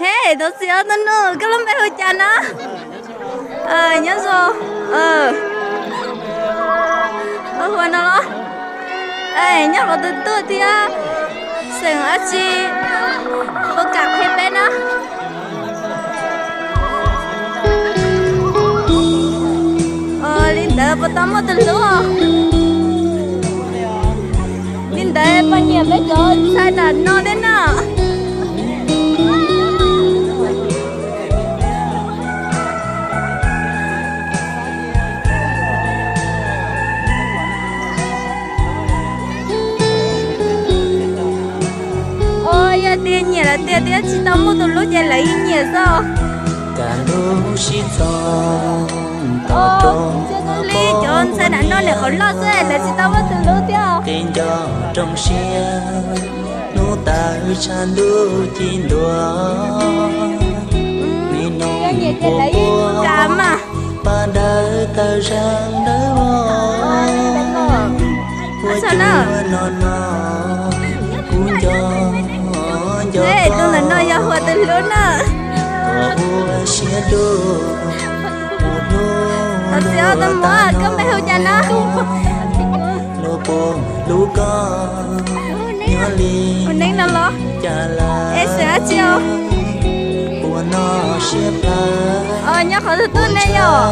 Hey, tôi xíu tôi nữa, cái lắm bé hơi chán á. Nhớ rồi. Hồi nào đó. Nhớ có tôi thì á. Sừng á chi. Tôi cặp hết bên á. Linh đỡ bắt tao mất từ lúc. Linh đỡ bao nhiêu bé cho sai là nó đến à. Tiền nhỉ là tiền chỉ tao mua từ lúc giờ lấy nhỉ sao? Cả lúc xí xong tao trông lý chọn xe đạn nó để khỏi lo xe là chỉ tao mua từ lúc tiêu. Tên cho trong xe nô ta chan đu chín đua mi nông bố cám à? Ban đời tao sang đời sao nữa? Ê, tôi là nói cho hoa từ lúc nữa. Thật sự tôi muốn có mấy hữu cha nó. Mình đánh nó lo. Ê, sẽ chiều. Nhớ khỏi tôi này rồi.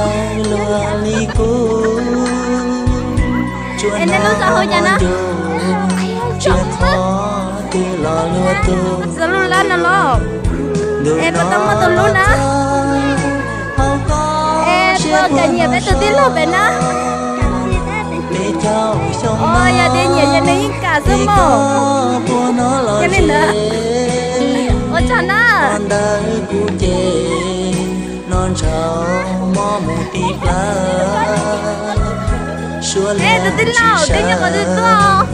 Ê, nên lúc sao hữu cha nó? Giờ luôn lên nó lo. Em bắt tao mất từ lúc nữa. Em có cả nhiều bé từ tí lúc bé nữa. Giờ đi nhiều giờ đi cả sớm mồ. Cho nên nữa. Cho nó. Ê, từ tí lâu, tí nhau có từ to.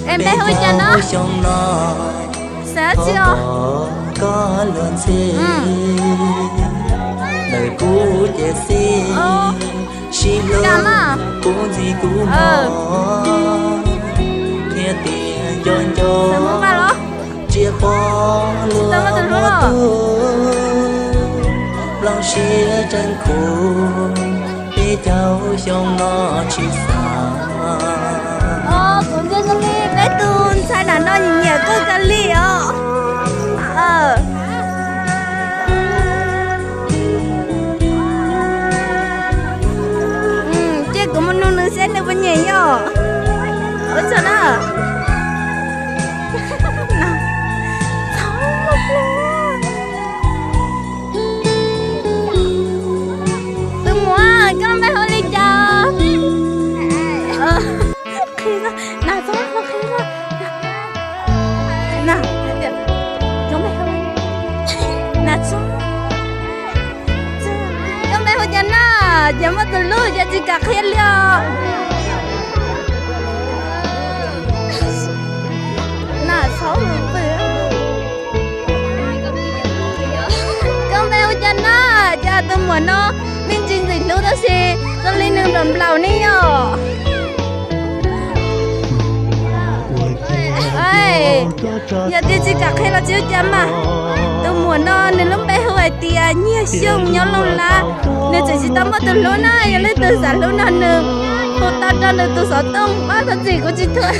Em bé hơi cho nó sẽ chưa có luôn xí đời cũ chết xí xí luôn cũng gì cũng mò thiệt tiền chọn cho chia bỏ lừa mua tu lòng xía chân khổ để cháu trong nó chỉ xa. Cũng cho cái ly bé tuôn sai là nó nhìn nhẹ có cái ly chứ cũng một nụ sẽ được bao nhiêu nhở ôi sao nào tôi muốn con bé hơi ly cho nào tốt nó khi đó nào con bé không nào tốt con bé không cho nó giờ mà từ lúc giờ chỉ cả khi liền nào xấu rồi con bé không cho nó cho tôi muốn nó mình chính dịch lúc đó xí con lên đường đầm lầu này nhở. Giờ đi chỉ cả khi là chiếu chấm mà tôi muốn nó nên lúc bé hơi tiền nhiều xung nhau luôn là nên chỉ tao mất từ lúc này giờ lấy từ sản lúc nào nữa một tao cho được từ sáu tông ba thật gì của chị thôi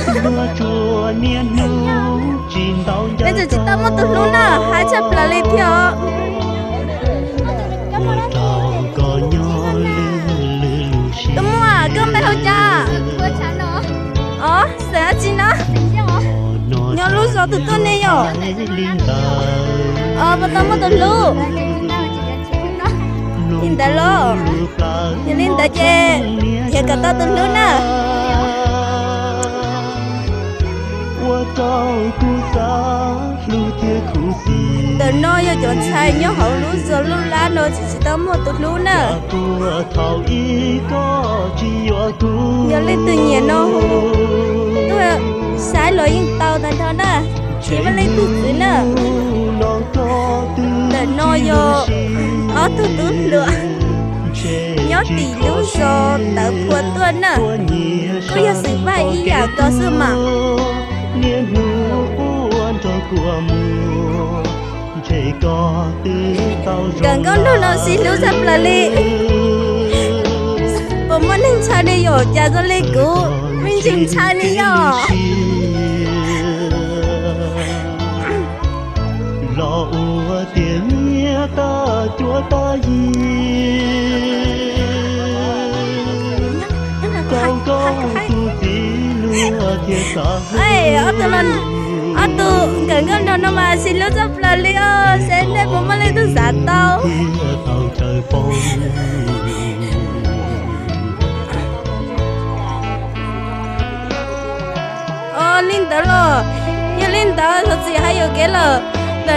nên chỉ tao mất từ lúc nào hai trăm là lên theo tôi mua cơm bé hơi cha sẽ chi nó nhớ lúc giờ tụi tôi này rồi bắt đầu mất từ lúc nhìn ta lo nhìn ta chê thì cả ta từ lúc nè từ nơi giờ chọn sai nhớ hậu lúc giờ lúc lá nó chỉ tao một từ lúc nè nhớ lên từ nhà nó tôi sai lỗi những tàu thành thọ đó chỉ mới lên từ dưới nè để nói vô ở từ từ lửa nhớ tỷ lúc giờ tập quần tuần nè có giờ sự vai ý à có sự mà gần con đâu nó xin lỗi sắp là đi bố muốn hình cha đi rồi cha cho lấy cũ mình chừng cha đi rồi lo ua tiếng nghe ta chúa ta cao cao tu tí lúa thiệt xa ê ở tụi lần ở tụi gần con đâu nó mà xin lỗi sắp là đi sẽ để bố muốn lấy tôi giả tao tàu trời phong linh tớ rồi nhưng linh tớ thật sự hay cái là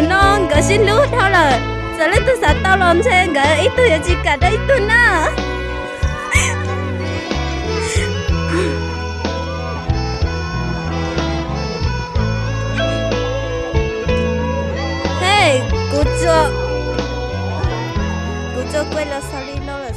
nó cái xin lỗi thôi là giờ lấy tôi sát tao làm thế cái ít tôi chỉ cả đấy tôi na hey cô cho quay là sao đi nó là